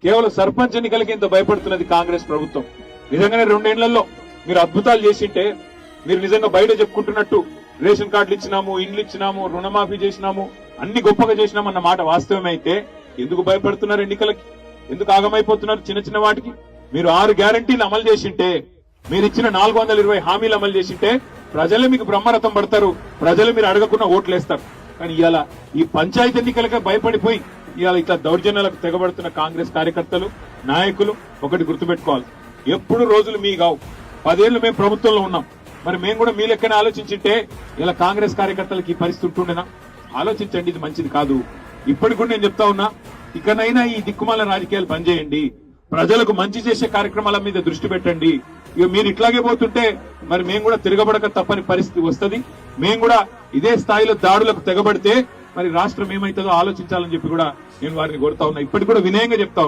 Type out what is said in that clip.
కేవలం సర్పంచ్ ఎన్నికలకి ఇంత భయపడుతున్నది కాంగ్రెస్ ప్రభుత్వం. నిజంగానే 2 ఏళ్లలో మీరు అద్భుతాలు చేసింటే, మీరు నిజంగా బయట చెప్పుకుంటున్నట్టు రేషన్ కార్డులు ఇచ్చినాము, ఇండ్లు ఇచ్చినాము, రుణమాఫీ చేసినాము, అన్ని గొప్పగా చేసినామన్న మాట వాస్తవమైతే ఎందుకు భయపడుతున్నారు ఎన్నికలకి? ఎందుకు ఆగమైపోతున్నారు చిన్న చిన్న వాటికి? మీరు 6 గ్యారంటీలు అమలు చేసింటే, మీరు ఇచ్చిన 420 హామీలు అమలు చేసింటే ప్రజలే మీకు బ్రహ్మరథం పడతారు, ప్రజలు మీరు అడగకుండా ఓట్లేస్తారు. కానీ ఇవాళ ఈ పంచాయతీ ఎన్నికలకే భయపడిపోయి ఇవాళ ఇట్లా దౌర్జన్యాలకు తెగబడుతున్న కాంగ్రెస్ కార్యకర్తలు, నాయకులు ఒకటి గుర్తుపెట్టుకోవాలి, ఎప్పుడు రోజులు మీ కావు. 10 ఏళ్లు మేము ప్రభుత్వంలో ఉన్నాం, మరి మేము కూడా మీ లెక్కనే ఆలోచించింటే ఇలా కాంగ్రెస్ కార్యకర్తలకి ఈ పరిస్థితి ఉంటుండేనా? ఆలోచించండి, ఇది మంచిది కాదు. ఇప్పటికి కూడా నేను చెప్తా ఉన్నా, ఇకనైనా ఈ దిక్కుమాల రాజకీయాలు బంద్ చేయండి, ప్రజలకు మంచి చేసే కార్యక్రమాల మీద దృష్టి పెట్టండి. ఇక మీరు ఇట్లాగే పోతుంటే మరి మేము కూడా తిరగబడక తప్పని పరిస్థితి వస్తుంది. మేము కూడా ఇదే స్థాయిలో దాడులకు తెగబడితే మరి రాష్ట్రం ఏమైతుందో ఆలోచించాలని చెప్పి కూడా నేను వారిని కోరుతా ఉన్నా. ఇప్పటికి కూడా వినయంగా చెప్తా ఉన్నా.